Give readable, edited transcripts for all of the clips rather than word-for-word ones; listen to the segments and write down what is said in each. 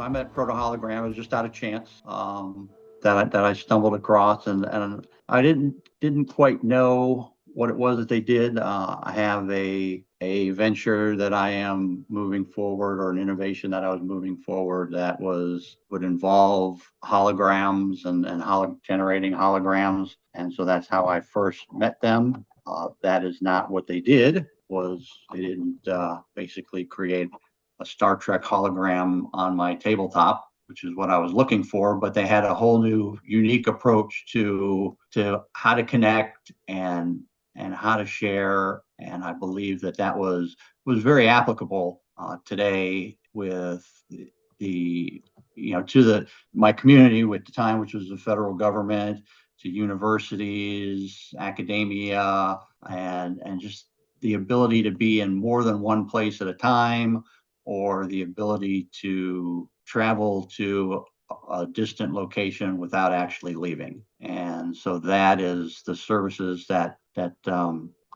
So I met Proto Hologram. It was just out of chance that I stumbled across, and I didn't quite know what it was that they did. I have a venture that I am moving forward, or an innovation that I was moving forward, that would involve holograms and generating holograms. And so that's how I first met them. That is not what they did. They didn't basically create a Star Trek hologram on my tabletop, which is what I was looking for, but they had a whole new unique approach to how to connect and how to share. And I believe that was very applicable today with the to my community at the time, which was the federal government, to universities, academia, and just the ability to be in more than one place at a time, or the ability to travel to a distant location without actually leaving. And so that is the services that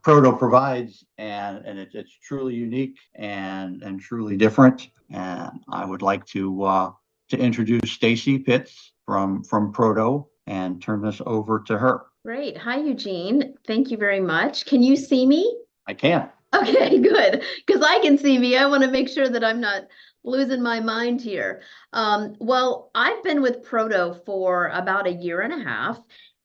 Proto provides, and it's truly unique and truly different. And I would like to introduce Stacy Pitts from Proto and turn this over to her. Great. Hi, Eugene. Thank you very much. Can you see me? I can. Okay, good. Because I can see me. I want to make sure that I'm not losing my mind here. Well, I've been with Proto for about a year and a half,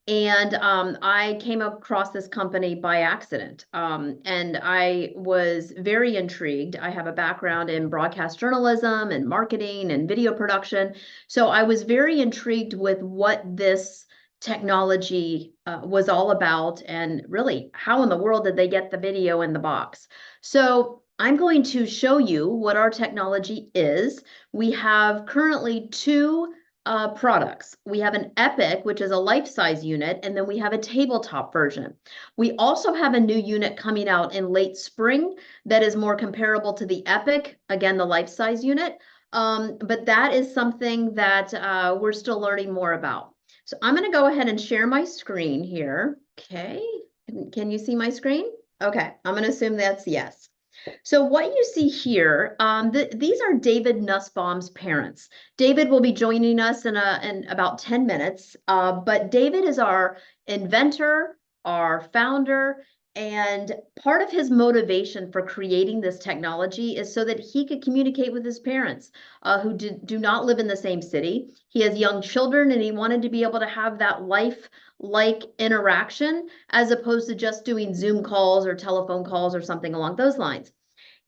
and I came across this company by accident. And I was very intrigued. I have a background in broadcast journalism and marketing and video production. So I was very intrigued with what this technology was all about, and really how in the world did they get the video in the box. So I'm going to show you what our technology is. We have currently two products. We have an Epic, which is a life-size unit, and then we have a tabletop version. We also have a new unit coming out in late spring that is more comparable to the Epic, again, the life-size unit. But that is something that we're still learning more about. So I'm going to go ahead and share my screen here. Okay, can you see my screen? Okay, I'm going to assume that's yes. So what you see here, these are David Nussbaum's parents. David will be joining us in about 10 minutes, but David is our inventor, our founder, and part of his motivation for creating this technology is so that he could communicate with his parents who do not live in the same city. He has young children, and he wanted to be able to have that life-like interaction as opposed to just doing Zoom calls or telephone calls or something along those lines.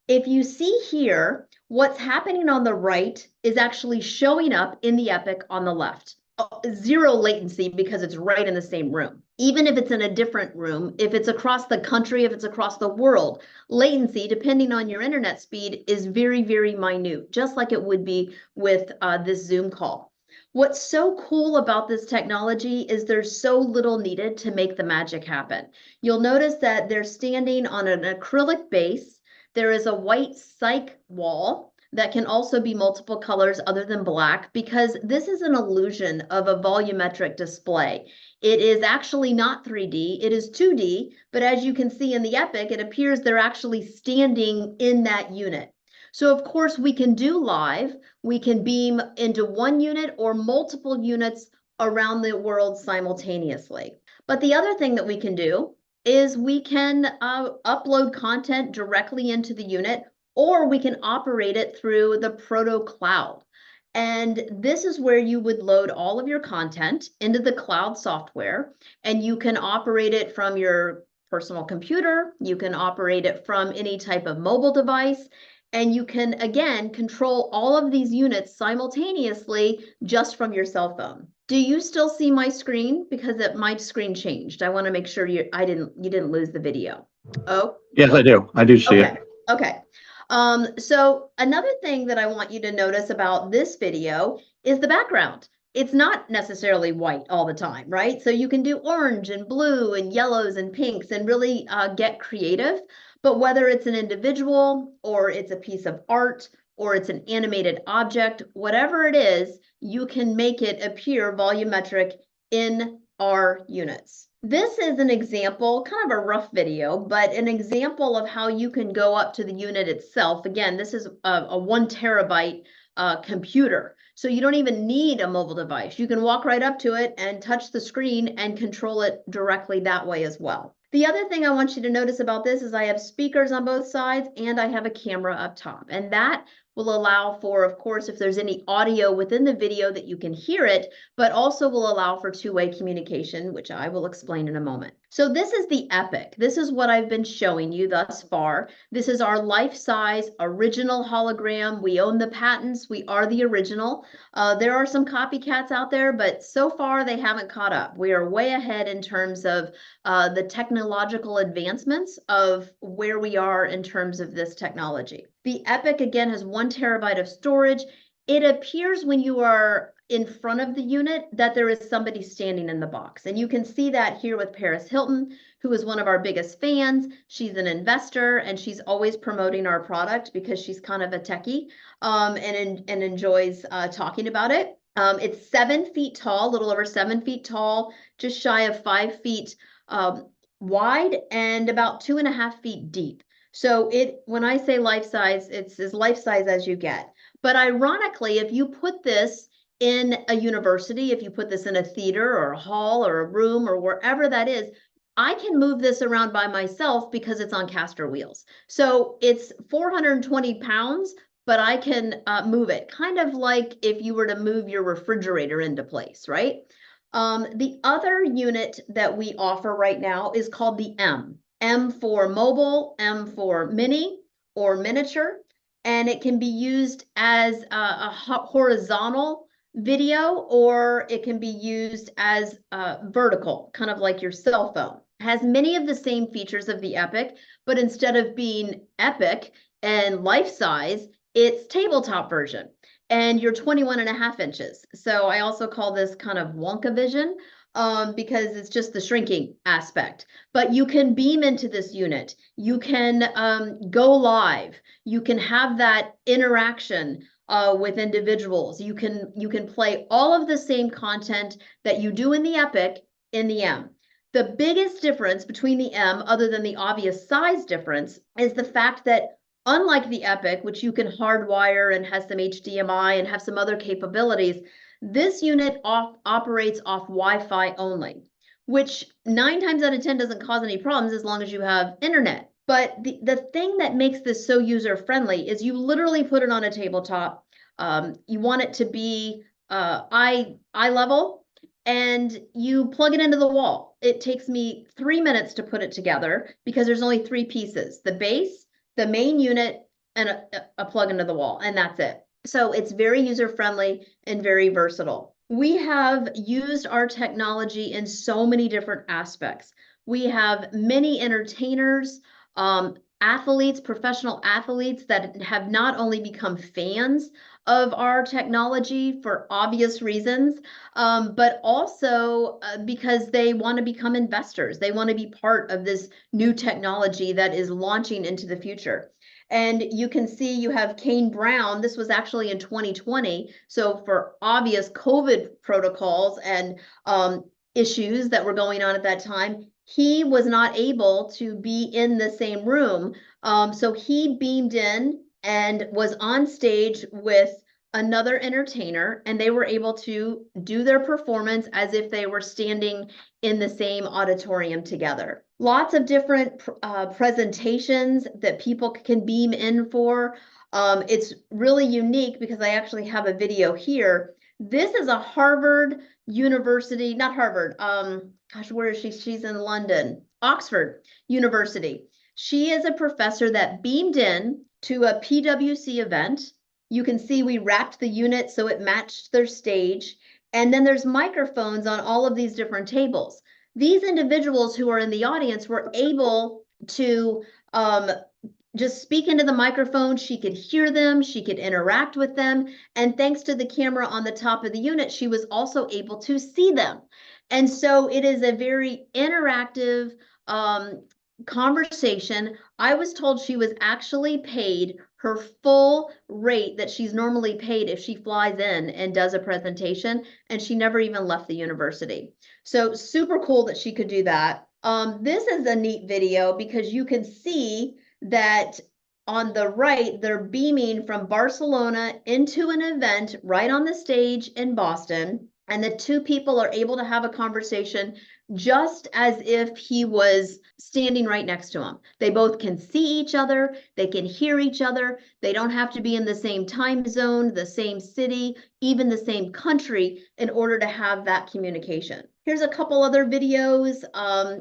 If you see here, what's happening on the right is actually showing up in the Epic on the left. Zero latency because it's right in the same room. Even if it's in a different room, if it's across the country, if it's across the world, latency, depending on your internet speed, is very, very minute, just like it would be with this Zoom call. What's so cool about this technology is there's so little needed to make the magic happen. You'll notice that they're standing on an acrylic base. There is a white cyc wall that can also be multiple colors other than black, because this is an illusion of a volumetric display. It is actually not 3D, it is 2D, but as you can see in the Epic, it appears they're actually standing in that unit. So of course we can do live, we can beam into one unit or multiple units around the world simultaneously. But the other thing that we can do is we can upload content directly into the unit, or we can operate it through the Proto Cloud. And this is where you would load all of your content into the cloud software, and you can operate it from your personal computer, you can operate it from any type of mobile device, and you can, again, control all of these units simultaneously just from your cell phone. Do you still see my screen? Because my screen changed. I want to make sure you didn't lose the video. Oh, yes, I do. I do see it. Okay. So another thing that I want you to notice about this video is the background. It's not necessarily white all the time, right? So you can do orange and blue and yellows and pinks and really get creative. But whether it's an individual or it's a piece of art or it's an animated object, whatever it is, you can make it appear volumetric in our units. This is an example, kind of a rough video, but an example of how you can go up to the unit itself. Again, this is a 1 terabyte computer. So you don't even need a mobile device. You can walk right up to it and touch the screen and control it directly that way as well. The other thing I want you to notice about this is I have speakers on both sides and I have a camera up top. And that will allow for, of course, if there's any audio within the video that you can hear it, but also will allow for two-way communication, which I will explain in a moment. So this is the Epic. This is what I've been showing you thus far. This is our life-size original hologram. We own the patents. We are the original. There are some copycats out there, but so far they haven't caught up. We are way ahead in terms of the technological advancements of where we are in terms of this technology. The Epic, again, has 1 terabyte of storage. It appears when you are in front of the unit that there is somebody standing in the box. And you can see that here with Paris Hilton, who is one of our biggest fans. She's an investor and she's always promoting our product because she's kind of a techie and enjoys talking about it. It's 7 feet tall, a little over 7 feet tall, just shy of 5 feet wide and about 2.5 feet deep. So when I say life size, it's as life size as you get. But ironically, if you put this in a university, if you put this in a theater or a hall or a room or wherever that is, I can move this around by myself because it's on caster wheels. So it's 420 pounds, but I can move it, kind of like if you were to move your refrigerator into place, right? The other unit that we offer right now is called the M. M for mobile, M for mini or miniature, and it can be used as a horizontal video, or it can be used as vertical, kind of like your cell phone. It has many of the same features of the Epic, but instead of being epic and life size, it's tabletop version. And you're 21.5 inches. So I also call this kind of Wonka vision because it's just the shrinking aspect. But you can beam into this unit. You can go live. You can have that interaction with individuals. You can play all of the same content that you do in the Epic in the M. The biggest difference between the M, other than the obvious size difference, is the fact that unlike the Epic, which you can hardwire and has some HDMI and have some other capabilities, this unit operates off Wi-Fi only, which 9 times out of 10 doesn't cause any problems as long as you have internet. But the thing that makes this so user-friendly is you literally put it on a tabletop. You want it to be eye level, and you plug it into the wall. It takes me 3 minutes to put it together because there's only 3 pieces: the base, the main unit, and a plug into the wall, and that's it. So it's very user-friendly and very versatile. We have used our technology in so many different aspects. We have many entertainers, athletes, professional athletes that have not only become fans of our technology for obvious reasons, but also because they want to become investors. They want to be part of this new technology that is launching into the future. And you can see you have Kane Brown. This was actually in 2020. So for obvious COVID protocols and issues that were going on at that time, he was not able to be in the same room. So he beamed in and was on stage with another entertainer, and they were able to do their performance as if they were standing in the same auditorium together. Lots of different presentations that people can beam in for. It's really unique because I actually have a video here. This is a Harvard University, not Harvard, gosh, where is she? She's in London, Oxford University. She is a professor that beamed in to a PwC event. You can see we wrapped the unit so it matched their stage. And then there's microphones on all of these different tables. These individuals who are in the audience were able to just speak into the microphone. She could hear them, she could interact with them. And thanks to the camera on the top of the unit, she was also able to see them. And so it is a very interactive conversation. I was told she was actually paid her full rate that she's normally paid if she flies in and does a presentation, and she never even left the university. So super cool that she could do that. This is a neat video because you can see that on the right, they're beaming from Barcelona into an event right on the stage in Boston. And the two people are able to have a conversation just as if he was standing right next to him. They both can see each other, they can hear each other, they don't have to be in the same time zone, the same city, even the same country in order to have that communication. Here's a couple other videos.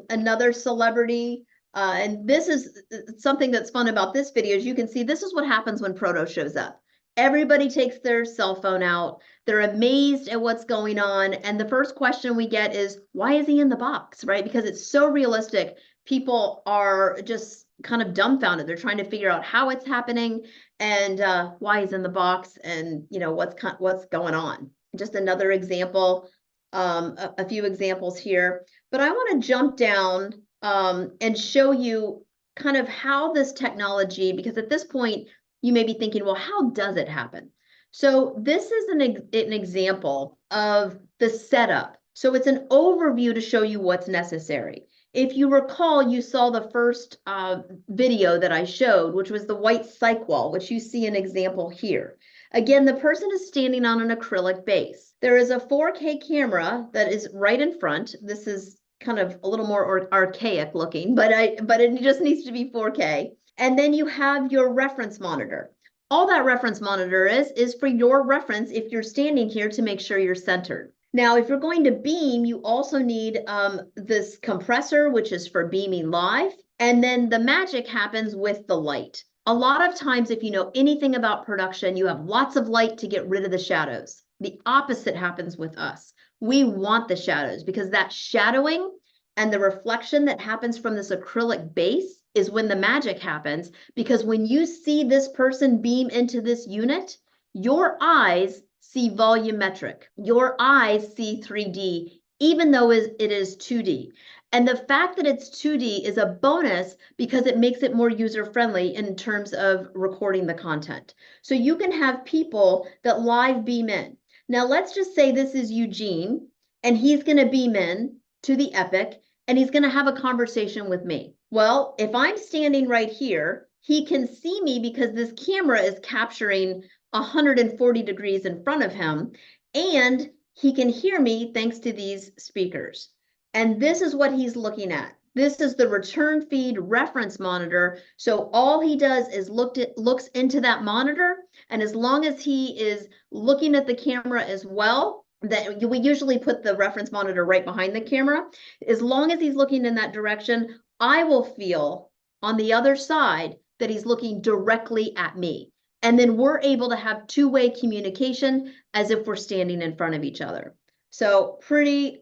Another celebrity, and this is something that's fun about this video, is you can see this is what happens when Proto shows up. Everybody takes their cell phone out. They're amazed at what's going on. And the first question we get is, why is he in the box, right? Because it's so realistic. People are just kind of dumbfounded. They're trying to figure out how it's happening and why he's in the box and, you know, what's going on. Just another example, a few examples here. But I want to jump down and show you kind of how this technology, because at this point, you may be thinking, well, how does it happen? So this is an example of the setup. So it's an overview to show you what's necessary. If you recall, you saw the first video that I showed, which was the white cyc wall, which you see an example here. Again, the person is standing on an acrylic base. There is a 4K camera that is right in front. This is kind of a little more archaic looking, but it just needs to be 4K. And then you have your reference monitor. All that reference monitor is for your reference if you're standing here to make sure you're centered. Now, if you're going to beam, you also need this compressor, which is for beaming live. And then the magic happens with the light. A lot of times, if you know anything about production, you have lots of light to get rid of the shadows. The opposite happens with us. We want the shadows because that shadowing and the reflection that happens from this acrylic base is when the magic happens, because when you see this person beam into this unit, your eyes see volumetric. Your eyes see 3D, even though it is 2D. And the fact that it's 2D is a bonus because it makes it more user-friendly in terms of recording the content. So you can have people that live beam in. Now, let's just say this is Eugene, and he's going to beam in to the Epic, and he's going to have a conversation with me. Well, if I'm standing right here, he can see me because this camera is capturing 140 degrees in front of him, and he can hear me thanks to these speakers. And this is what he's looking at. This is the return feed reference monitor. So all he does is looks into that monitor, and as long as he is looking at the camera as well, that we usually put the reference monitor right behind the camera. As long as he's looking in that direction, I will feel on the other side that he's looking directly at me. And then we're able to have two-way communication as if we're standing in front of each other. So pretty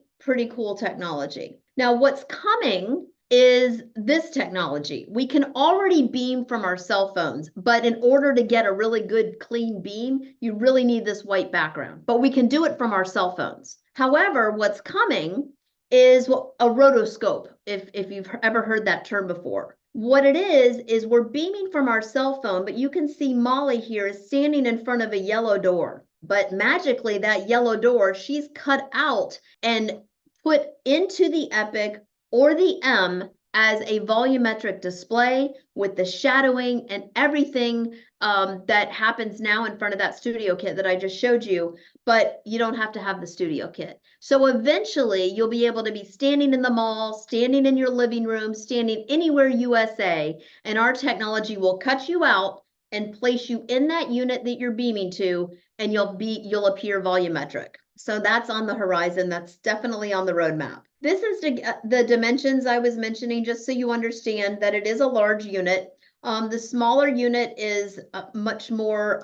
cool technology. Now, what's coming is this technology. We can already beam from our cell phones, but in order to get a really good clean beam, you really need this white background. But we can do it from our cell phones. However, what's coming is a rotoscope, if you've ever heard that term before. What it is we're beaming from our cell phone, but you can see Molly here is standing in front of a yellow door. But magically, that yellow door, she's cut out and put into the Epic or the M as a volumetric display with the shadowing and everything that happens now in front of that studio kit that I just showed you, but you don't have to have the studio kit. So eventually you'll be able to be standing in the mall, standing in your living room, standing anywhere USA, and our technology will cut you out and place you in that unit that you're beaming to, and you'll appear volumetric. So that's on the horizon. That's definitely on the roadmap. This is the dimensions I was mentioning, just so you understand that it is a large unit. The smaller unit is much more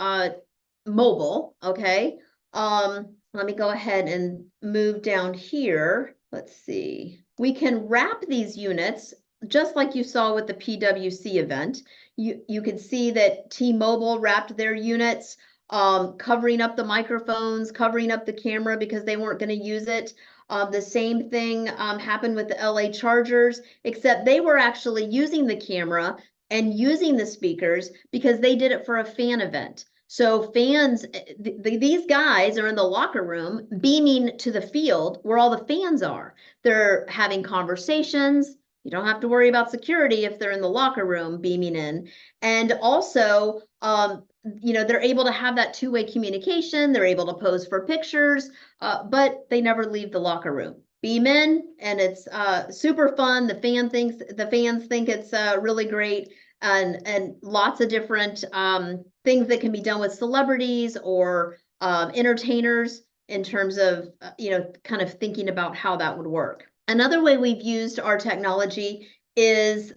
mobile, okay? Let me go ahead and move down here. Let's see. We can wrap these units just like you saw with the PWC event. You can see that T-Mobile wrapped their units, covering up the microphones, covering up the camera because they weren't going to use it. The same thing happened with the LA Chargers, except they were actually using the camera and using the speakers because they did it for a fan event. So fans, these guys are in the locker room beaming to the field where all the fans are. They're having conversations, You don't have to worry about security if they're in the locker room beaming in. And also, they're able to have that two-way communication. They're able to pose for pictures, but they never leave the locker room. Beam in, and it's super fun. The fans think it's really great, and lots of different things that can be done with celebrities or entertainers in terms of kind of thinking about how that would work. Another way we've used our technology is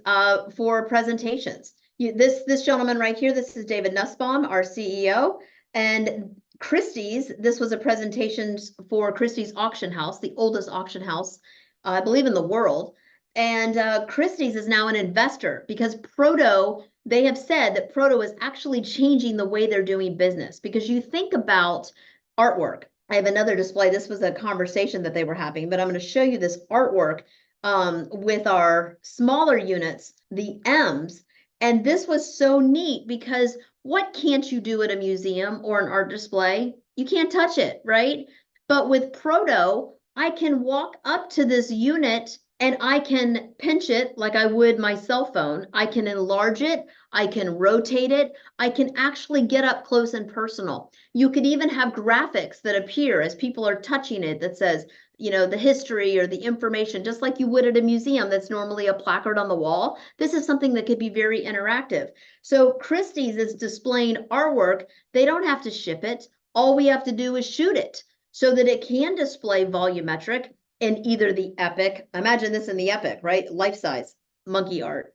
for presentations. This gentleman right here, this is David Nussbaum, our CEO, and Christie's. This was a presentation for Christie's auction house, the oldest auction house, I believe, in the world. And Christie's is now an investor because Proto, they have said that Proto is actually changing the way they're doing business. Because you think about artwork. I have another display. This was a conversation that they were having, but I'm going to show you this artwork with our smaller units, the M's. And this was so neat because what can't you do at a museum or an art display? You can't touch it, right? But with Proto, I can walk up to this unit and I can pinch it like I would my cell phone. I can enlarge it. I can rotate it. I can actually get up close and personal. You could even have graphics that appear as people are touching it that says, the history or the information, just like you would at a museum that's normally a placard on the wall. This is something that could be very interactive. So Christie's is displaying our work. They don't have to ship it. All we have to do is shoot it so that it can display volumetric in either the Epic. Imagine this in the Epic, right? Life-size monkey art.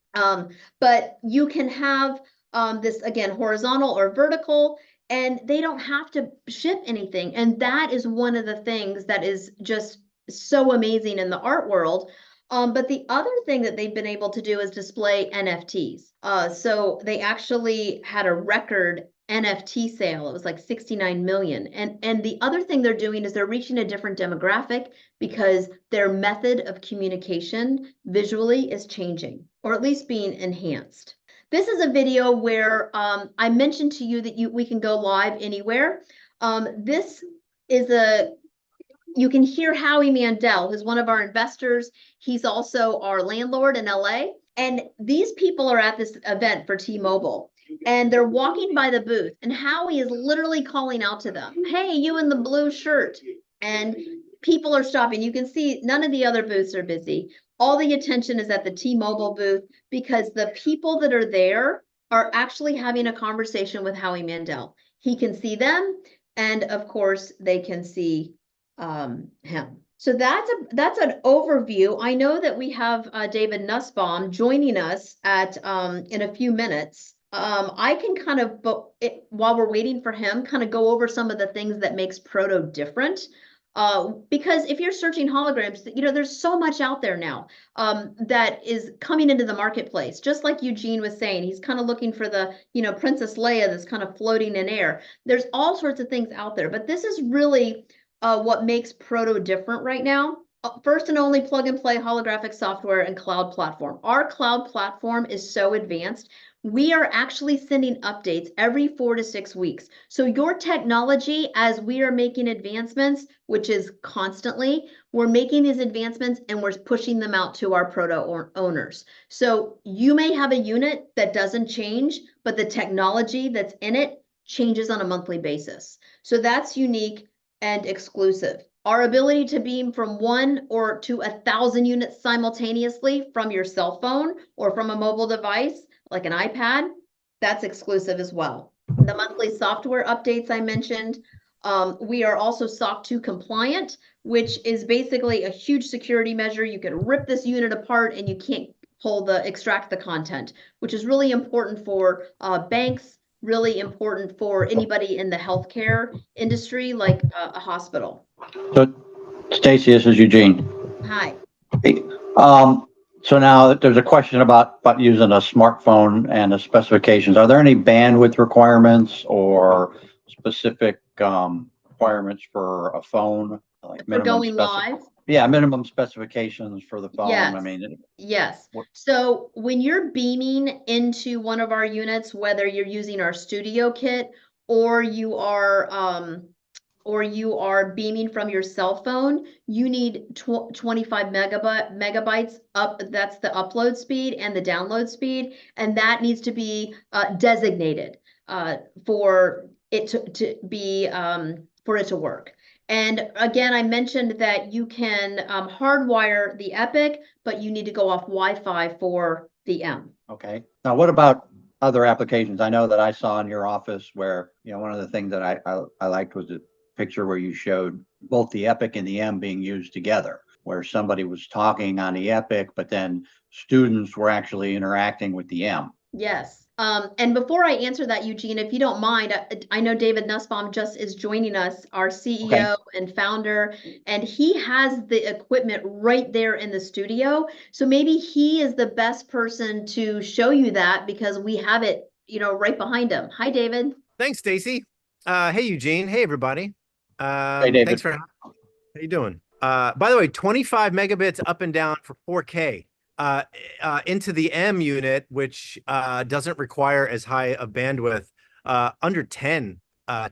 But you can have this, again, horizontal or vertical, and they don't have to ship anything. And that is one of the things that is just so amazing in the art world. But the other thing that they've been able to do is display NFTs. So they actually had a record NFT sale. It was like 69 million. And the other thing they're doing is they're reaching a different demographic because their method of communication visually is changing, or at least being enhanced. This is a video where I mentioned to you that we can go live anywhere. This is you can hear Howie Mandel, who's one of our investors. He's also our landlord in LA. And these people are at this event for T-Mobile. And they're walking by the booth, and Howie is literally calling out to them, "Hey, you in the blue shirt." And people are stopping. You can see none of the other booths are busy. All the attention is at the T-Mobile booth because the people that are there are actually having a conversation with Howie Mandel. He can see them, and of course, they can see him. So that's an overview. I know that we have David Nussbaum joining us in a few minutes. I can kind of, while we're waiting for him, kind of go over some of the things that makes Proto different. Because if you're searching holograms, there's so much out there now that is coming into the marketplace. Just like Eugene was saying, he's kind of looking for the, Princess Leia that's kind of floating in air. There's all sorts of things out there, but this is really what makes Proto different right now. First and only plug and play holographic software and cloud platform. Our cloud platform is so advanced. We are actually sending updates every 4 to 6 weeks. So your technology, as we are making advancements, which is constantly, we're making these advancements and we're pushing them out to our Proto owners. So you may have a unit that doesn't change, but the technology that's in it changes on a monthly basis. So that's unique and exclusive. Our ability to beam from 1 or to 1,000 units simultaneously from your cell phone or from a mobile device, like an iPad, that's exclusive as well. The monthly software updates I mentioned. We are also SOC 2 compliant, which is basically a huge security measure. You can rip this unit apart and you can't extract the content, which is really important for banks, really important for anybody in the healthcare industry, like a hospital. So, Stacy, this is Eugene. Hi. Hey, so now there's a question about using a smartphone and the specifications. Are there any bandwidth requirements or specific requirements for a phone? Like for going live? Yeah, minimum specifications for the phone. Yes. I mean, yes. So when you're beaming into one of our units, whether you're using our studio kit or you are or you are beaming from your cell phone, you need 25 megabytes up. That's the upload speed and the download speed, and that needs to be designated for it to be for it to work. And again, I mentioned that you can hardwire the Epic, but you need to go off Wi-Fi for the M. Okay. Now, what about other applications? I know that I saw in your office where, one of the things that I liked was the picture where you showed both the Epic and the M being used together, where somebody was talking on the Epic, but then students were actually interacting with the M. Yes. And before I answer that, Eugene, if you don't mind, I know David Nussbaum just is joining us, our CEO and founder, and he has the equipment right there in the studio. So maybe he is the best person to show you that because we have it, right behind him. Hi, David. Thanks, Stacy. Hey, Eugene. Hey, everybody. Hey, David. Thanks for how you doing? By the way, 25 megabits up and down for 4K. Into the M unit, which doesn't require as high a bandwidth, under 10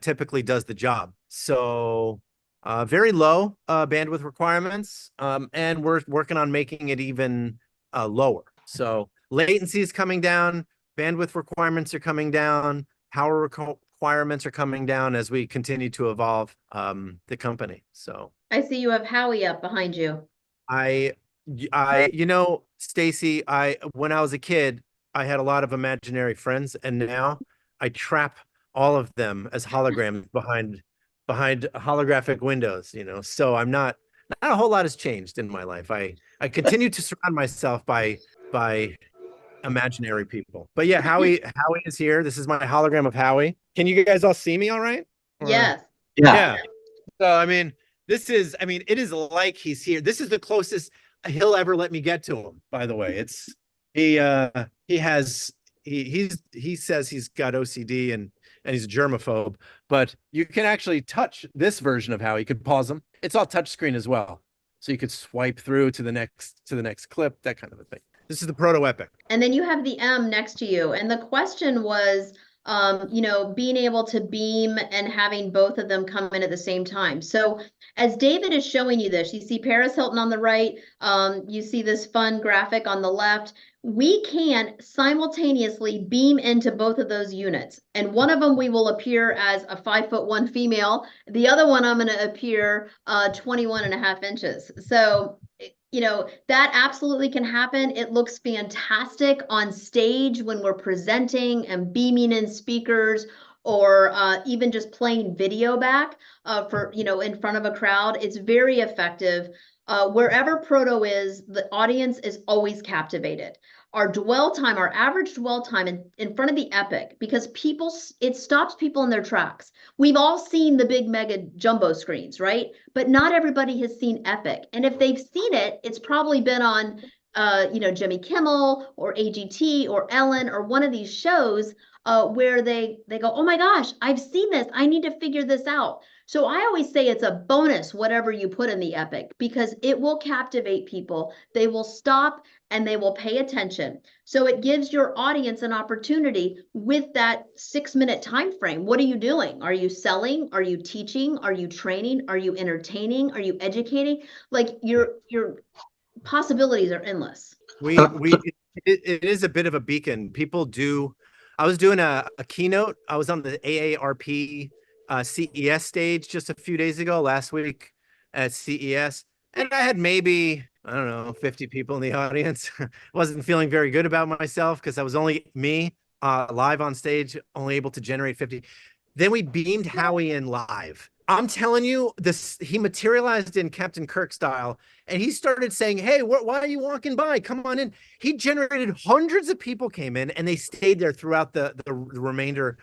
typically does the job. So very low bandwidth requirements, and we're working on making it even lower. So latency is coming down, bandwidth requirements are coming down, power requirements are coming down as we continue to evolve the company. So I see you have Howie up behind you. Stacy, when I was a kid, I had a lot of imaginary friends, and now I trap all of them as holograms behind holographic windows, So I'm not a whole lot has changed in my life. I continue to surround myself by imaginary people. But yeah, Howie is here. This is my hologram of Howie. Can you guys all see me all right? Yes. Yeah. So it is like he's here. This is the closest he'll ever let me get to him, by the way. He says he's got OCD and he's a germaphobe, but you can actually touch this version of how he could pause him. It's all touchscreen as well. So you could swipe through to the next clip, that kind of a thing. This is the Proto Epic. And then you have the M next to you. And the question was, being able to beam and having both of them come in at the same time. So as David is showing you this, you see Paris Hilton on the right, you see this fun graphic on the left. We can simultaneously beam into both of those units. And one of them we will appear as a 5'1" female. The other one I'm going to appear 21.5 inches. So that absolutely can happen. It looks fantastic on stage when we're presenting and beaming in speakers, or even just playing video back for, in front of a crowd. It's very effective. Wherever Proto is, the audience is always captivated. Our average dwell time in front of the Epic, because it stops people in their tracks. We've all seen the big mega jumbo screens, right? But not everybody has seen Epic. And if they've seen it, it's probably been on, Jimmy Kimmel or AGT or Ellen or one of these shows where they go, oh my gosh, I've seen this. I need to figure this out. So I always say it's a bonus, whatever you put in the Epic, because it will captivate people. They will stop and they will pay attention. So it gives your audience an opportunity with that 6-minute time frame. What are you doing? Are you selling? Are you teaching? Are you training? Are you entertaining? Are you educating? Like your possibilities are endless. It is a bit of a beacon. I was doing a keynote. I was on the AARP CES stage just a few days ago, last week at CES, and I had maybe, I don't know, 50 people in the audience. Wasn't feeling very good about myself because I was only me live on stage, only able to generate 50. Then we beamed Howie in live. I'm telling you, he materialized in Captain Kirk style, and he started saying, hey, why are you walking by? Come on in. He generated hundreds of people came in, and they stayed there throughout the remainder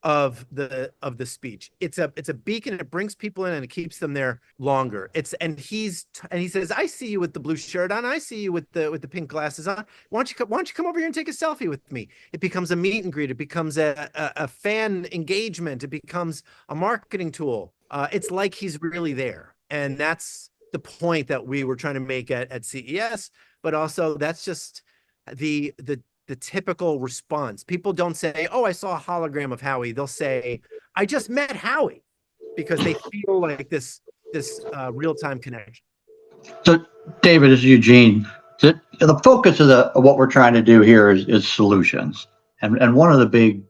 of the speech. It's a beacon. It brings people in and it keeps them there longer. And he says, I see you with the blue shirt on. I see you with the pink glasses on. Why don't you come over here and take a selfie with me? It becomes a meet and greet. It becomes a fan engagement. It becomes a marketing tool. It's like he's really there. And that's the point that we were trying to make at CES, but also that's just the typical response. People don't say, oh, I saw a hologram of Howie. They'll say, I just met Howie. because they feel like this real-time connection. So, David, this is Eugene. The focus of what we're trying to do here is solutions, and one of the big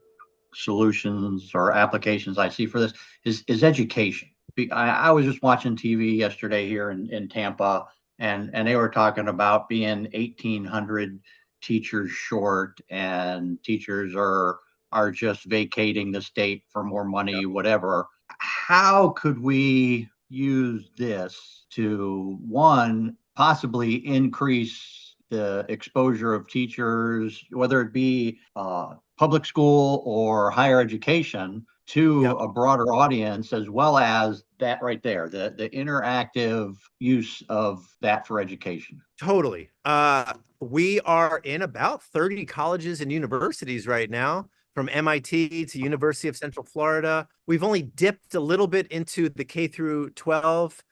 solutions or applications I see for this is education. I was just watching TV yesterday here in Tampa, and they were talking about being 1,800 teachers short, and teachers are just vacating the state for more money, whatever. How could we use this to, one, possibly increase the exposure of teachers, whether it be public school or higher education, to a broader audience, as well as that right there, the interactive use of that for education? Totally. We are in about 30 colleges and universities right now, from MIT to University of Central Florida. We've only dipped a little bit into the K through 12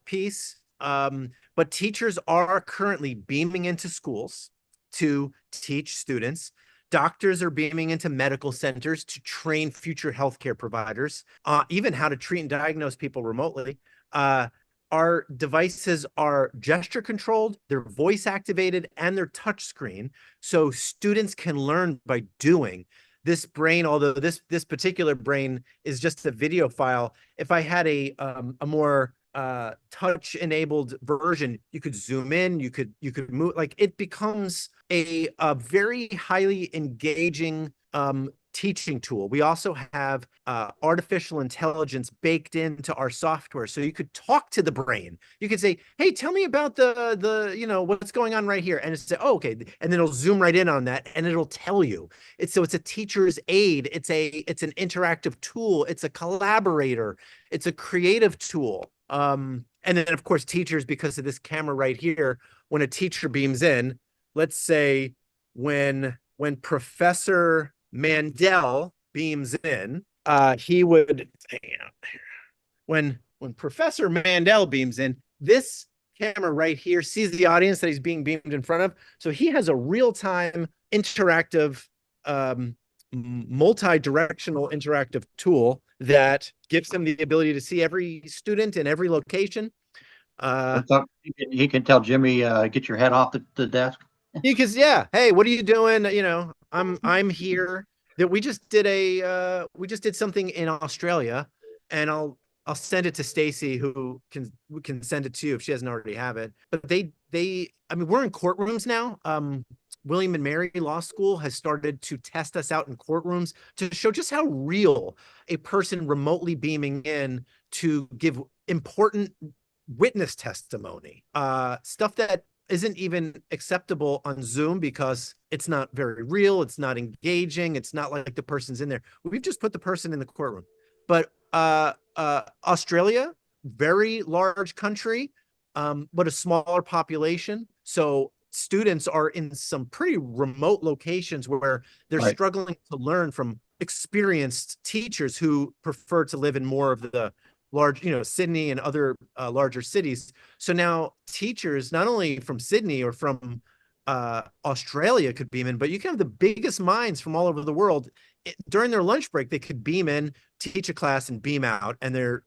piece, but teachers are currently beaming into schools to teach students. Doctors are beaming into medical centers to train future healthcare providers, even how to treat and diagnose people remotely. Our devices are gesture controlled, they're voice activated, and they're touch screen. So students can learn by doing. This brain, although this particular brain is just a video file, if I had a more touch enabled version, you could zoom in, you could move, like it becomes a very highly engaging teaching tool. We also have artificial intelligence baked into our software, so you could talk to the brain. You could say, "Hey, tell me about the what's going on right here," and it's say, "Oh, okay," and then it'll zoom right in on that, and it'll tell you. It's a teacher's aid. It's an interactive tool. It's a collaborator. It's a creative tool. And then of course teachers, because of this camera right here, when a teacher beams in, let's say when Professor Mandel beams in, he would, when Professor Mandel beams in, this camera right here sees the audience that he's being beamed in front of. So he has a real-time interactive, multi-directional interactive tool that gives him the ability to see every student in every location. He can tell Jimmy, get your head off the desk. Because yeah, hey, what are you doing? I'm here. That we just did something in Australia, and I'll send it to Stacy, who can send it to you if she doesn't already have it. But I mean, we're in courtrooms now. William and Mary Law School has started to test us out in courtrooms to show just how real a person remotely beaming in to give important witness testimony, stuff that isn't even acceptable on Zoom because it's not very real, it's not engaging, it's not like the person's in there. We've just put the person in the courtroom. But Australia, very large country, but a smaller population. So students are in some pretty remote locations where they're struggling to learn from experienced teachers who prefer to live in more of the large, Sydney and other larger cities. So now teachers, not only from Sydney or from Australia could beam in, but you can have the biggest minds from all over the world. During their lunch break, they could beam in, teach a class, and beam out, and they're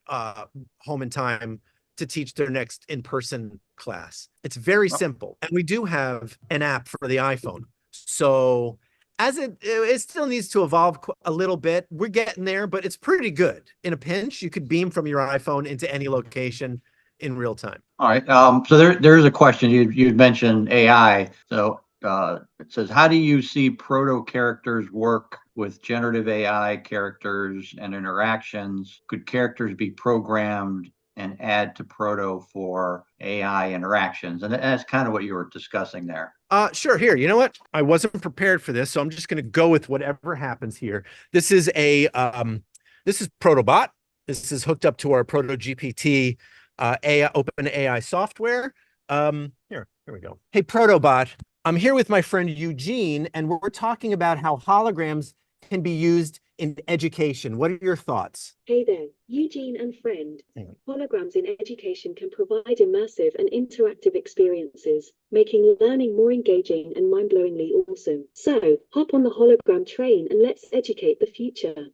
home in time to teach their next in-person class. It's very simple. And we do have an app for the iPhone. So as it still needs to evolve a little bit. We're getting there, but it's pretty good. In a pinch, you could beam from your iPhone into any location in real time. All right. So there's a question. You'd mentioned AI. So it says, how do you see proto characters work with generative AI characters and interactions? Could characters be programmed and add to proto for AI interactions? And that's kind of what you were discussing there. Sure. Here, you know what? I wasn't prepared for this, so I'm just going to go with whatever happens here. This is Protobot. This is hooked up to our Proto GPT AI, open AI software. Here we go. Hey, Protobot. I'm here with my friend Eugene, and we're talking about how holograms can be used in education. What are your thoughts? Hey there, Eugene and friend. Hang on. Holograms in education can provide immersive and interactive experiences, making learning more engaging and mind-blowingly awesome. So, hop on the hologram train and let's educate the future.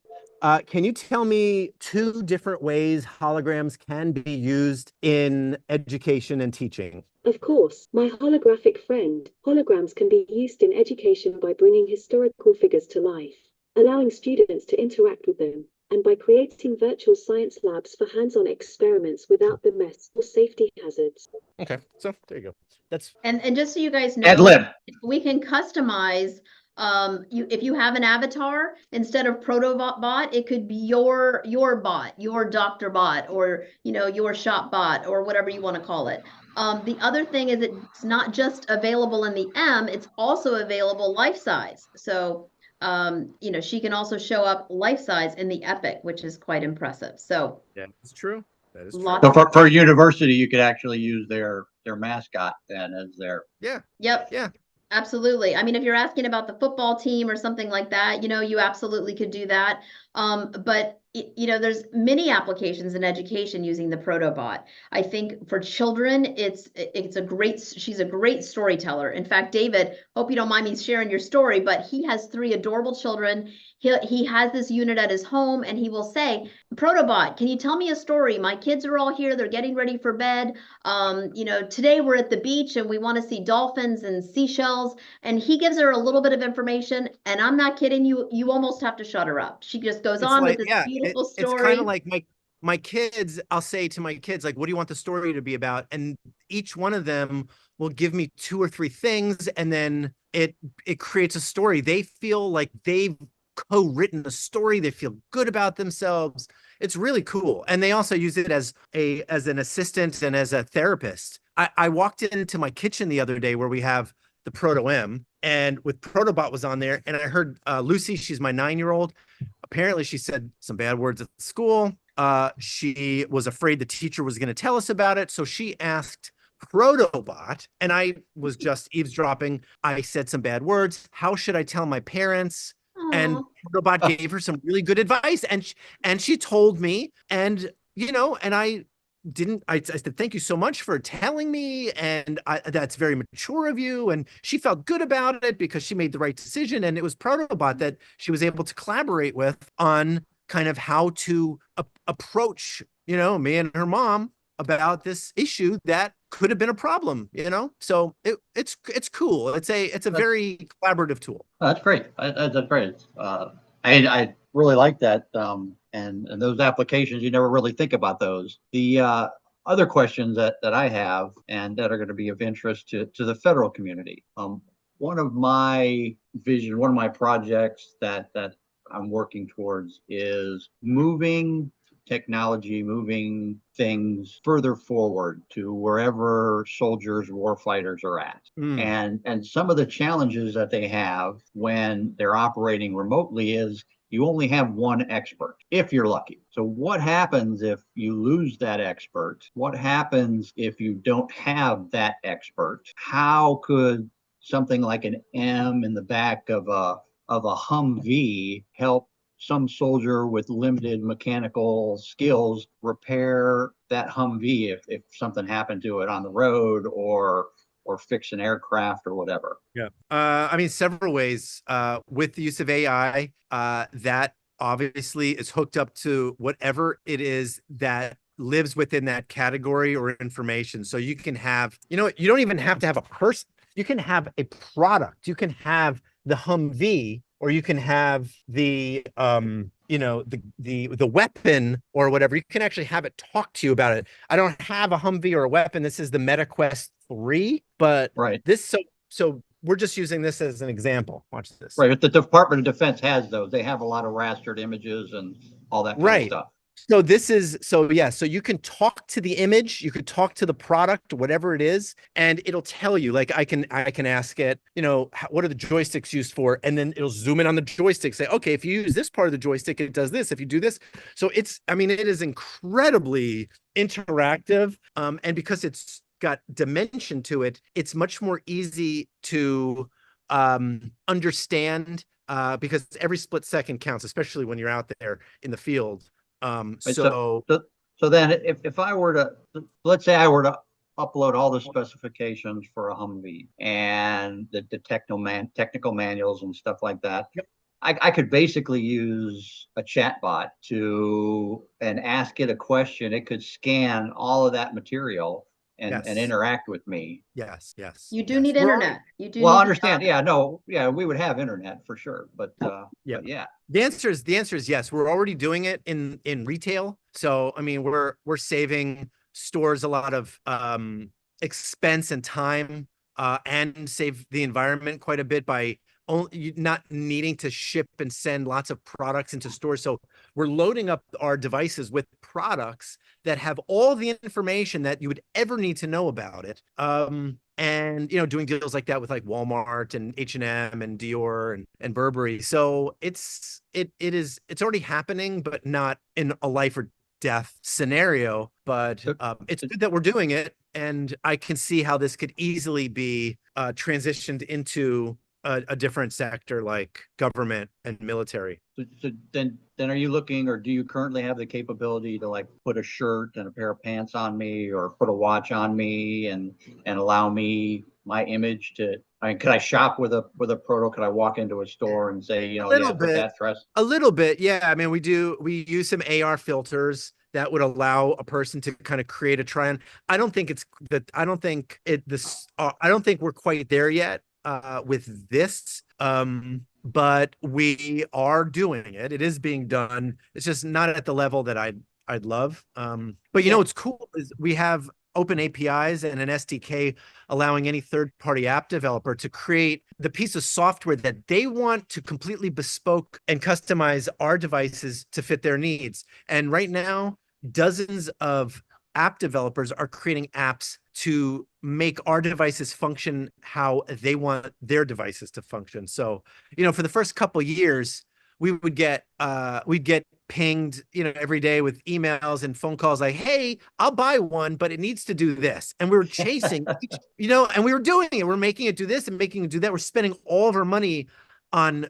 Can you tell me 2 different ways holograms can be used in education and teaching? Of course, my holographic friend, holograms can be used in education by bringing historical figures to life, allowing students to interact with them, and by creating virtual science labs for hands-on experiments without the mess or safety hazards. Okay, so there you go. That's And just so you guys Ad know, lib. we can customize, if you have an avatar, instead of Protobot, it could be your bot, your doctor bot, or your shop bot, or whatever you want to call it. The other thing is it's not just available in the M, it's also available life size. So she can also show up life size in the Epic, which is quite impressive. So yeah, it's true. That is true. lots So of for university, you could actually use their mascot then as their. Yeah. Yep. Yeah. Absolutely. I mean, if you're asking about the football team or something like that, you absolutely could do that. But there's many applications in education using the Protobot. I think for children, she's a great storyteller. In fact, David, hope you don't mind me sharing your story, but he has 3 adorable children. He has this unit at his home, and he will say, Protobot, can you tell me a story? My kids are all here. They're getting ready for bed. Today we're at the beach and we want to see dolphins and seashells. And he gives her a little bit of information, and I'm not kidding you. You almost have to shut her up. She just goes It's on like, with this beautiful it's story. kind of like my kids, I'll say to my kids, like, what do you want the story to be about? And each one of them will give me 2 or 3 things, and then it creates a story. They feel like they've co-written a story. They feel good about themselves. It's really cool. And they also use it as an assistant and as a therapist. I walked into my kitchen the other day where we have the Proto M, and with Protobot was on there, and I heard Lucy, she's my 9-year-old. Apparently she said some bad words at school. She was afraid the teacher was going to tell us about it. So she asked Protobot, and I was just eavesdropping. I said some bad words. How should I tell my parents? And Protobot gave her some really good advice, and she told me, and I said, thank you so much for telling me. And that's very mature of you. And she felt good about it because she made the right decision. And it was Protobot that she was able to collaborate with on kind of how to approach, me and her mom about this issue that could have been a problem, so it's cool. It's a very collaborative tool. That's great. That's great. I really like that. And those applications, you never really think about those. The other questions that I have and that are going to be of interest to the federal community. One of my projects that I'm working towards is moving technology, moving things further forward to wherever soldiers, warfighters are at. And some of the challenges that they have when they're operating remotely is you only have one expert, if you're lucky. So what happens if you lose that expert? What happens if you don't have that expert? How could something like an M in the back of a Humvee help some soldier with limited mechanical skills repair that Humvee if something happened to it on the road or fix an aircraft or whatever? Yeah. I mean, several ways with the use of AI, that obviously is hooked up to whatever it is that lives within that category or information. So you can have, you don't even have to have a person. You can have a product. You can have the Humvee, or you can have the the weapon or whatever. You can actually have it talk to you about it. I don't have a Humvee or a weapon. This is the MetaQuest 3, but right. So we're just using this as an example. Watch this. Right. If the Department of Defense has those, they have a lot of rastered images and all that kind of stuff. So you can talk to the image, you could talk to the product, whatever it is, and it'll tell you. Like I can ask it, what are the joysticks used for? And then it'll zoom in on the joystick, say, okay, if you use this part of the joystick, it does this. If you do this. So it is incredibly interactive. And because it's got dimension to it, it's much more easy to understand because every split second counts, especially when you're out there in the field. Right, So so then if I were to, let's say I were to upload all the specifications for a Humvee and the technical manuals and stuff like that, Yep. I could basically use a chat bot and ask it a question. It could scan all of that material and yes, interact with me. yes, yes. You do yes. need We're already- internet. You do Well, I need understand. Yeah, no, yeah, we would have internet for sure, but Yeah. but yeah. The answer is yes. We're already doing it in retail. So I mean, we're saving stores a lot of expense and time, and save the environment quite a bit by only not needing to ship and send lots of products into stores. So we're loading up our devices with products that have all the information that you would ever need to know about it. And doing deals like that with like Walmart and H&M and Dior and Burberry. So it's already happening, but not in a life or death scenario. But it's good that we're doing it, and I can see how this could easily be transitioned into a different sector like government and military. So then are you looking, or do you currently have the capability to like put a shirt and a pair of pants on me, or put a watch on me and allow me my image to? I mean, could I shop with a Proto? Could I walk into a store and say, A little yeah, put bit. that dress? A little bit, yeah. I mean, we use some AR filters that would allow a person to kind of create a try on. I don't think I don't think we're quite there yet with this. But we are doing it. It is being done. It's just not at the level that I'd love. But what's cool is we have open APIs and an SDK allowing any third-party app developer to create the piece of software that they want to completely bespoke and customize our devices to fit their needs. And right now, dozens of app developers are creating apps to make our devices function how they want their devices to function. So, for the first couple of years, we'd get pinged, every day with emails and phone calls like, hey, I'll buy one, but it needs to do this. And we were chasing, and we were doing it. We're making it do this and making it do that. We're spending all of our money on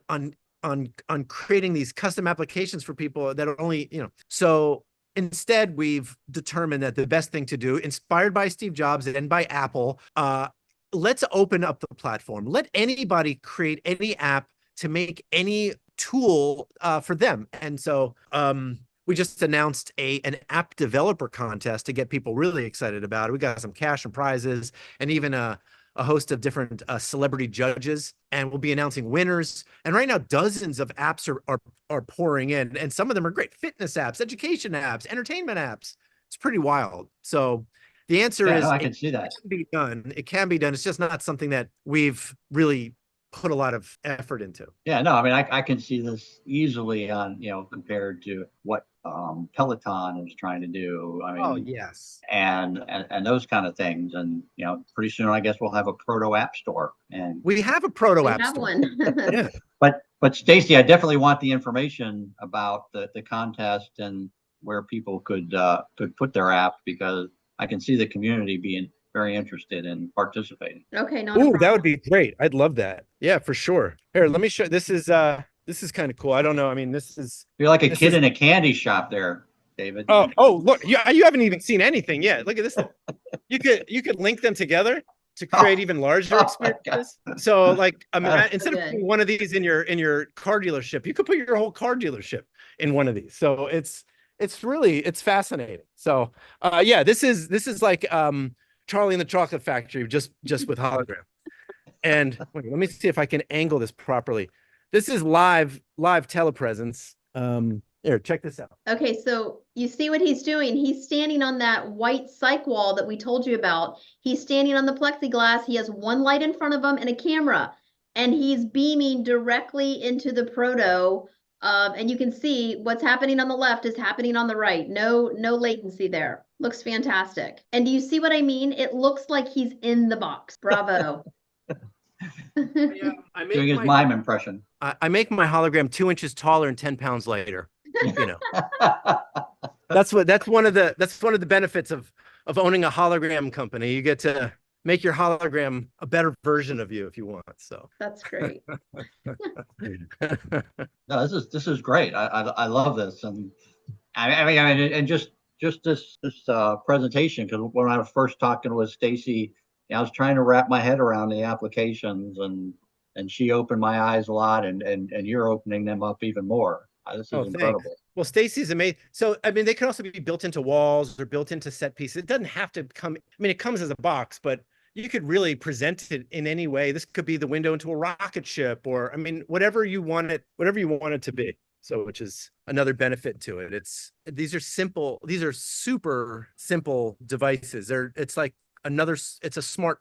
creating these custom applications for people that are only, so instead, we've determined that the best thing to do, inspired by Steve Jobs and by Apple, let's open up the platform. Let anybody create any app to make any tool for them. And so we just announced an app developer contest to get people really excited about it. We got some cash and prizes, and even a host of different celebrity judges, and we'll be announcing winners. And right now, dozens of apps are pouring in, and some of them are great fitness apps, education apps, entertainment apps. It's pretty wild. So the answer is, I can see that. It can be done. It can be done. It's just not something that we've really put a lot of effort into. Yeah, no, I mean, I can see this easily on, compared to what Peloton is trying to do. I mean, Oh, yes. And those kind of things. And, pretty soon, I guess we'll have a Proto app store. And we have a Proto app have store. one. Yeah. But Stacy, I definitely want the information about the contest and where people could put their app, because I can see the community being very interested in participating. Okay, not a Ooh, problem. that would be great. I'd love that. Yeah, for sure. Here, let me show. This is kind of cool. I don't know. I mean, You're like a kid in a candy shop there, David. Oh, look, you haven't even seen anything yet. Look at this. You could link them together to create even larger experiences. So like, instead of putting one of these in your car dealership, you could put your whole car dealership in one of these. So it's fascinating. So this is like Charlie and the Chocolate Factory, just with hologram. And wait, let me see if I can angle this properly. This is live telepresence. Here, check this out. Okay, so you see what he's doing. He's standing on that white cyc wall that we told you about. He's standing on the plexiglass. He has one light in front of him and a camera, and he's beaming directly into the Proto. And you can see what's happening on the left is happening on the right. No latency there. Looks fantastic. And do you see what I mean? It looks like he's in the box. Bravo. Yeah, Doing his mime impression. I make my hologram 2 inches taller and 10 pounds lighter. That's one of the benefits of owning a hologram company. You get to make your hologram a better version of you if you want. So That's great. No, this is great. I love this, and I mean, and just this presentation, because when I was first talking with Stacy, I was trying to wrap my head around the applications, and she opened my eyes a lot, and you're opening them up even more. This Oh, is thanks. incredible. Well, Stacy's amazing. So, I mean, they can also be built into walls or built into set pieces. It doesn't have to come. I mean, it comes as a box, but you could really present it in any way. This could be the window into a rocket ship, or I mean, whatever you want it to be. So, which is another benefit to it. These are super simple devices. It's like it's a smart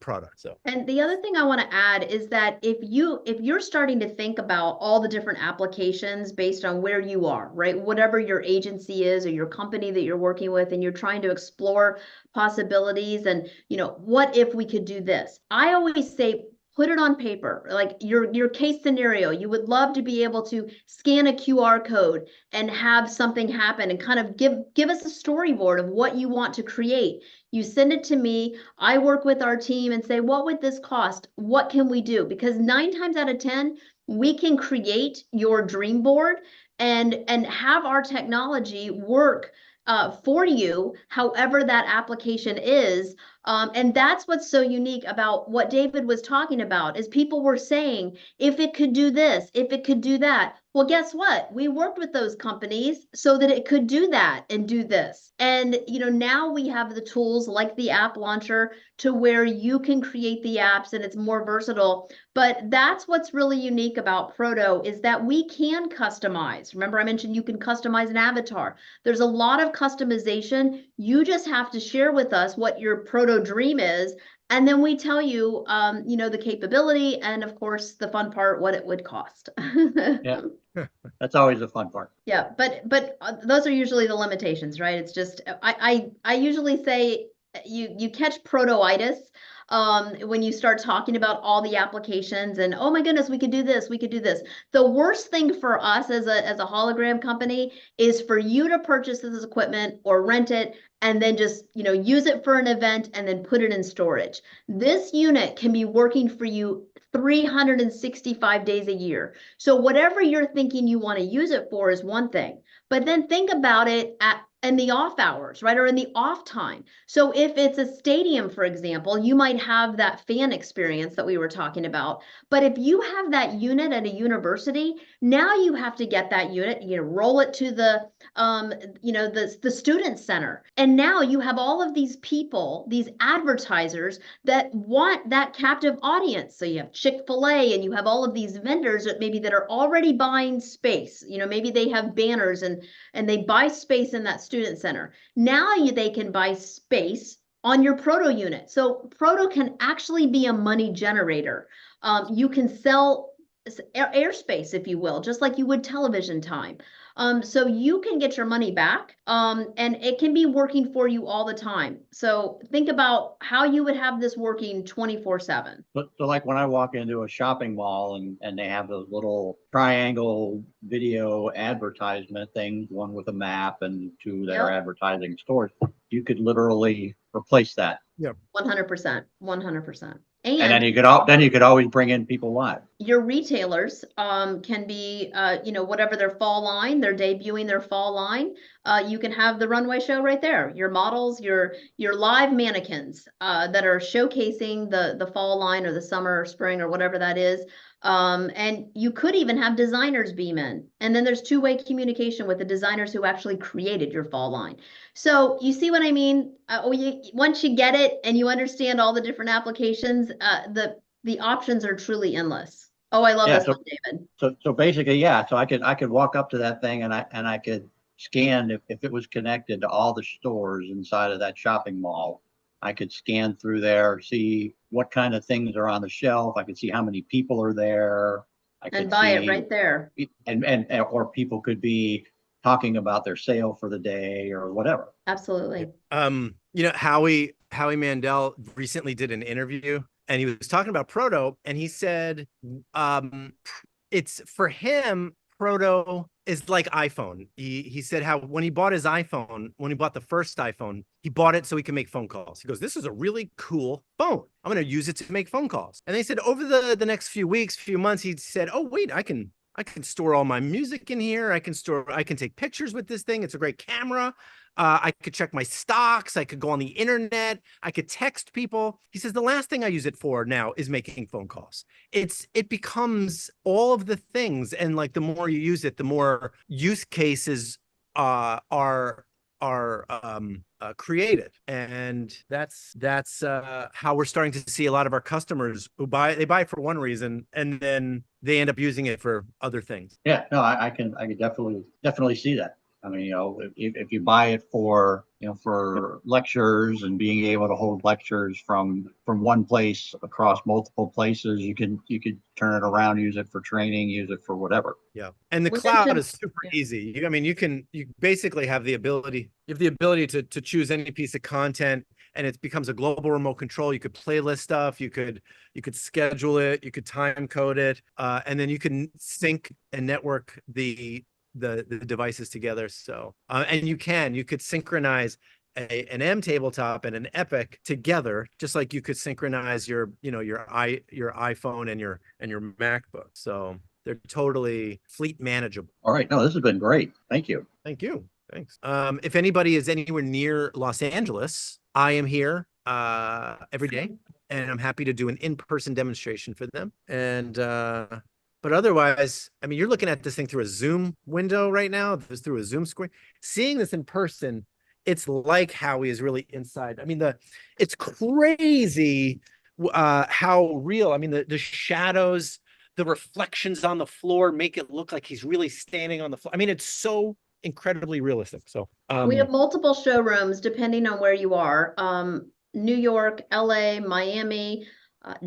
product. So. And the other thing I want to add is that if you're starting to think about all the different applications based on where you are, right? Whatever your agency is or your company that you're working with, and you're trying to explore possibilities and, what if we could do this? I always say, put it on paper, like your case scenario. You would love to be able to scan a QR code and have something happen, and kind of give us a storyboard of what you want to create. You send it to me. I work with our team and say, what would this cost? What can we do? Because 9 times out of 10, we can create your dream board and have our technology work for you, however that application is. And that's what's so unique about what David was talking about, is people were saying, if it could do this, if it could do that. Well, guess what? We worked with those companies so that it could do that and do this. And, now we have the tools like the app launcher to where you can create the apps and it's more versatile. But that's what's really unique about Proto, is that we can customize. Remember, I mentioned you can customize an avatar. There's a lot of customization. You just have to share with us what your Proto dream is. And then we tell you, the capability, and of course, the fun part, what it would cost. Yeah, that's always the fun part. Yeah, but those are usually the limitations, right? It's just I usually say you catch protoitis when you start talking about all the applications and, oh my goodness, we could do this, we could do this. The worst thing for us as a hologram company is for you to purchase this equipment or rent it and then just use it for an event and then put it in storage. This unit can be working for you 365 days a year. So whatever you're thinking you want to use it for is one thing, but then think about it in the off hours, right? Or in the off time. So if it's a stadium, for example, you might have that fan experience that we were talking about. But if you have that unit at a university, now you have to get that unit, roll it to the student center. And now you have all of these people, these advertisers that want that captive audience. So you have Chick-fil-A and you have all of these vendors that are already buying space. Maybe they have banners and they buy space in that student center. Now they can buy space on your Proto unit. So Proto can actually be a money generator. You can sell airspace, if you will, just like you would television time. So you can get your money back, and it can be working for you all the time. So think about how you would have this working 24/7. So like when I walk into a shopping mall and they have those little triangle video advertisement things, one with a map and two that are advertising stores, you could literally replace that. Yep. 100%, 100%. And then you could always bring in people live. Your retailers can be, whatever their fall line, they're debuting their fall line. You can have the runway show right there. Your models, your live mannequins that are showcasing the fall line or the summer or spring or whatever that is. And you could even have designers beam in. And then there's two-way communication with the designers who actually created your fall line. So you see what I mean? Once you get it and you understand all the different applications, the options are truly endless. Oh, I love this one, David. So basically, yeah. So I could walk up to that thing and I could scan if it was connected to all the stores inside of that shopping mall. I could scan through there, see what kind of things are on the shelf. I could see how many people are there. I could buy it right there. Or people could be talking about their sale for the day or whatever. Absolutely. Howie Mandel recently did an interview and he was talking about Proto, and he said it's for him, Proto is like iPhone. He said how when he bought his iPhone, when he bought the first iPhone, he bought it so he could make phone calls. He goes, "This is a really cool phone. I'm going to use it to make phone calls." And they said over the next few weeks, few months, he said, "Oh wait, I can store all my music in here. I can take pictures with this thing. It's a great camera. I could check my stocks. I could go on the internet. I could text people." He says, "The last thing I use it for now is making phone calls." It becomes all of the things. And like, the more you use it, the more use cases are created. And that's how we're starting to see a lot of our customers who buy it for one reason, and then they end up using it for other things. Yeah, no, I can definitely see that. I mean, if you buy it for, for lectures and being able to hold lectures from one place across multiple places, you could turn it around, use it for training, use it for whatever. Yeah. And the We cloud mentioned- is super easy. I mean, you basically have the ability, to choose any piece of content, and it becomes a global remote control. You could playlist stuff, you could schedule it, you could time code it, and then you can sync and network the devices together. So and you could synchronize an M tabletop and an Epic together, just like you could synchronize your iPhone and your MacBook. So they're totally fleet manageable. All right, no, this has been great. Thank you. Thank you. Thanks. If anybody is anywhere near Los Angeles, I am here every day, and I'm happy to do an in-person demonstration for them. And but otherwise, I mean, you're looking at this thing through a Zoom window right now, through a Zoom screen. Seeing this in person, it's like Howie is really inside. I mean, it's crazy how real. I mean, the shadows, the reflections on the floor make it look like he's really standing on the floor. I mean, it's so incredibly realistic. So we have multiple showrooms depending on where you are. New York, LA, Miami,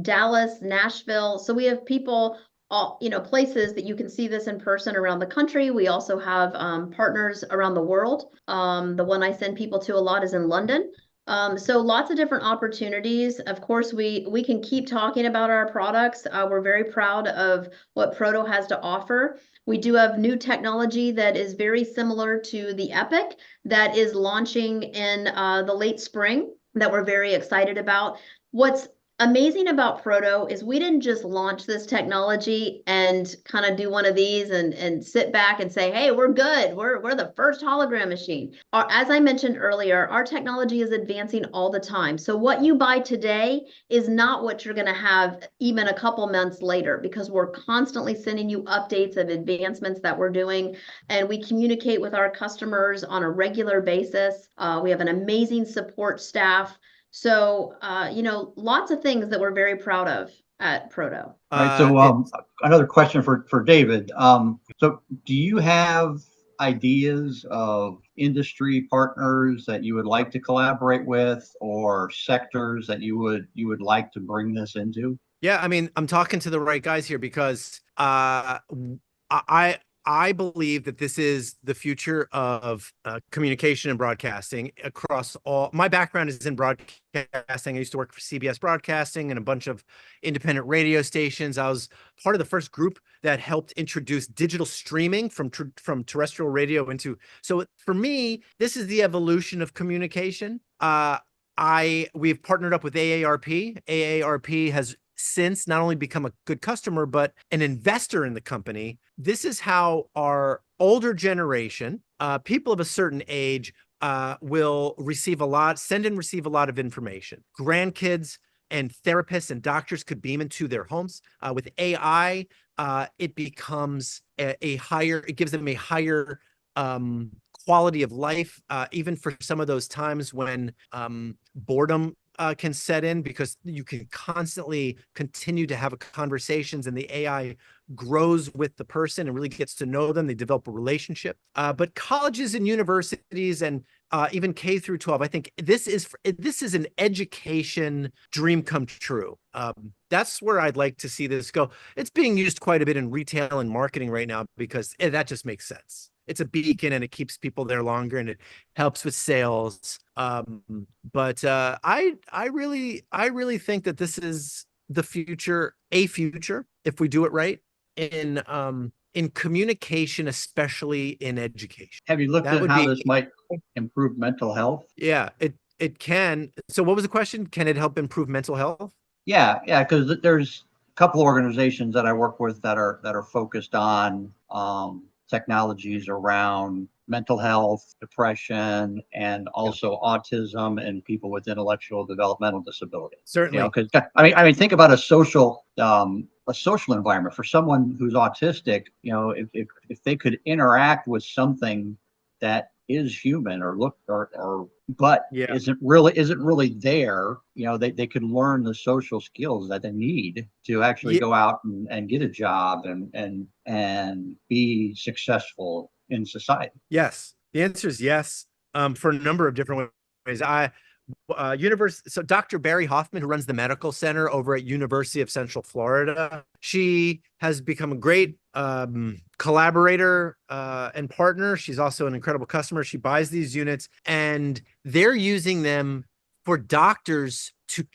Dallas, Nashville. So we have people, all, places that you can see this in person around the country. We also have partners around the world. The one I send people to a lot is in London. So lots of different opportunities. Of course, we can keep talking about our products. We're very proud of what Proto has to offer. We do have new technology that is very similar to the Epic that is launching in the late spring that we're very excited about. What's amazing about Proto is we didn't just launch this technology and kind of do one of these and sit back and say, hey, we're good. We're the first hologram machine. As I mentioned earlier, our technology is advancing all the time. So what you buy today is not what you're going to have even a couple months later, because we're constantly sending you updates of advancements that we're doing. And we communicate with our customers on a regular basis. We have an amazing support staff. So, lots of things that we're very proud of at Proto. All right, so another question for David. So do you have ideas of industry partners that you would like to collaborate with, or sectors that you would like to bring this into? Yeah, I mean, I'm talking to the right guys here, because I believe that this is the future of communication and broadcasting across all. My background is in broadcasting. I used to work for CBS Broadcasting and a bunch of independent radio stations. I was part of the first group that helped introduce digital streaming from terrestrial radio into. So for me, this is the evolution of communication. We've partnered up with AARP. AARP has since not only become a good customer, but an investor in the company. This is how our older generation, people of a certain age, will send and receive a lot of information. Grandkids and therapists and doctors could beam into their homes. With AI, it becomes it gives them a higher quality of life, even for some of those times when boredom can set in, because you can constantly continue to have conversations, and the AI grows with the person and really gets to know them. They develop a relationship. But colleges and universities and even K through 12, I think this is an education dream come true. That's where I'd like to see this go. It's being used quite a bit in retail and marketing right now, because that just makes sense. It's a beacon, and it keeps people there longer, and it helps with sales. But I really think that this is the future, if we do it right, in in communication, especially in education. Have you looked That at would how be, this might improve mental health? yeah, it can. So what was the question? Can it help improve mental health? Yeah, because there's a couple organizations that I work with that are focused on technologies around mental health, depression, and also autism and people with intellectual developmental disability. Certainly. Because I mean, think about a social environment for someone who's autistic. If they could interact with something that is human or look or but Yeah. isn't really there, they could learn the social skills that they need to actually go out and get a job and be successful in society. Yes. The answer is yes. For a number of different ways. So Dr. Barry Hoffman, who runs the medical center over at University of Central Florida, she has become a great collaborator and partner. She's also an incredible customer. She buys these units and they're using them for doctors to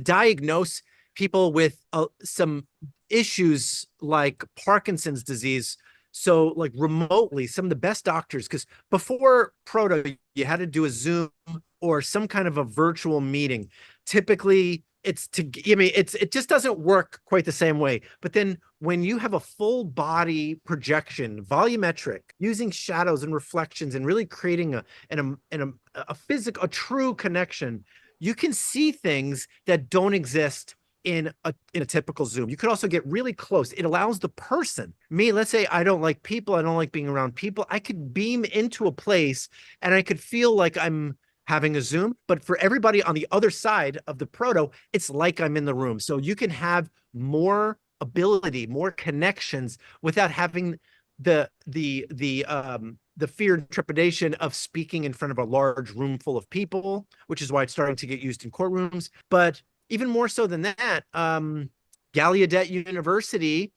diagnose people with some issues like Parkinson's disease. So like remotely, some of the best doctors, because before Proto, you had to do a Zoom or some kind of a virtual meeting. Typically, it just doesn't work quite the same way. But then when you have a full body projection, volumetric, using shadows and reflections and really creating a true connection, you can see things that don't exist in a typical Zoom. You could also get really close. It allows the person, me, let's say I don't like people, I don't like being around people. I could beam into a place and I could feel like I'm having a Zoom, but for everybody on the other side of the Proto, it's like I'm in the room. So you can have more ability, more connections without having the fear and trepidation of speaking in front of a large room full of people, which is why it's starting to get used in courtrooms. But even more so than that, Gallaudet University,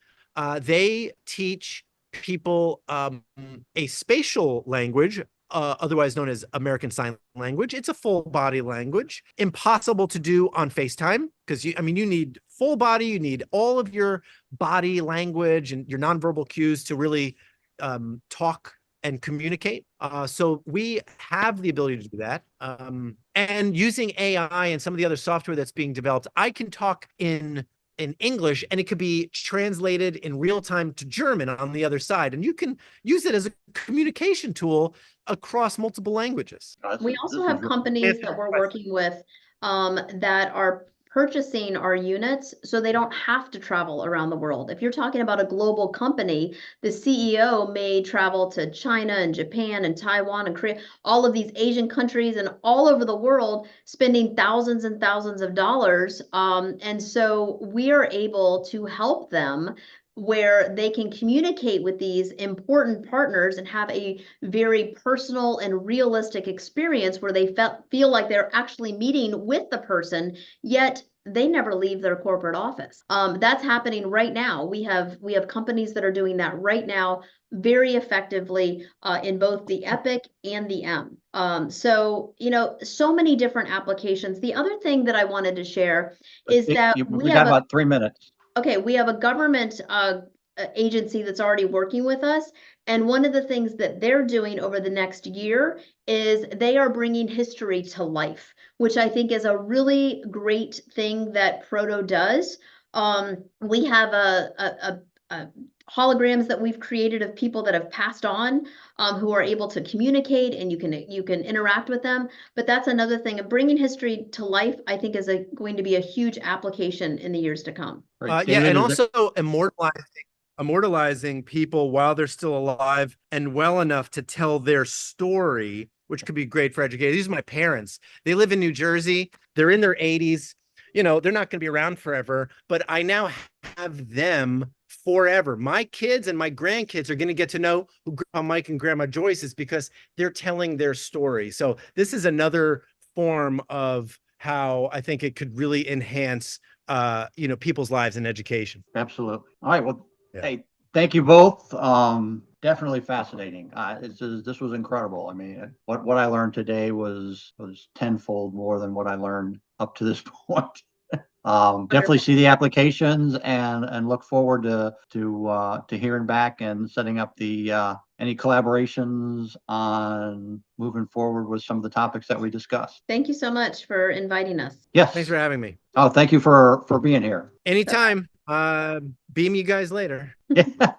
they teach people a spatial language, otherwise known as American Sign Language. It's a full body language, impossible to do on FaceTime because you need full body, you need all of your body language and your nonverbal cues to really talk and communicate. So we have the ability to do that. And using AI and some of the other software that's being developed, I can talk in English and it could be translated in real time to German on the other side. And you can use it as a communication tool across multiple languages. We also have companies that we're working with that are purchasing our units so they don't have to travel around the world. If you're talking about a global company, the CEO may travel to China and Japan and Taiwan and Korea, all of these Asian countries and all over the world, spending thousands and thousands of dollars. And so we are able to help them where they can communicate with these important partners and have a very personal and realistic experience where they feel like they're actually meeting with the person, yet they never leave their corporate office. That's happening right now. We have companies that are doing that right now very effectively in both the Epic and the M. So many different applications. The other thing that I wanted to share is that we got about 3 minutes. Okay, we have a government agency that's already working with us. And one of the things that they're doing over the next year is they are bringing history to life, which I think is a really great thing that Proto does. We have a holograms that we've created of people that have passed on who are able to communicate, and you can interact with them. But that's another thing of bringing history to life. I think is going to be a huge application in the years to come. And also immortalizing people while they're still alive and well enough to tell their story, which could be great for education. These are my parents. They live in New Jersey. They're in their 80s. They're not going to be around forever, but I now have them forever. My kids and my grandkids are going to get to know who Grandpa Mike and Grandma Joyce is because they're telling their story. So this is another form of how I think it could really enhance people's lives and education. Absolutely. All right. Well, hey, thank you both. Definitely fascinating. This was incredible. I mean, what I learned today was tenfold more than what I learned up to this point. definitely see the applications and look forward to hearing back and setting up the any collaborations on moving forward with some of the topics that we discussed. Thank you so much for inviting us. Yes. Thanks for having me. Oh, thank you for being here. Anytime. Beam you guys later. Yeah.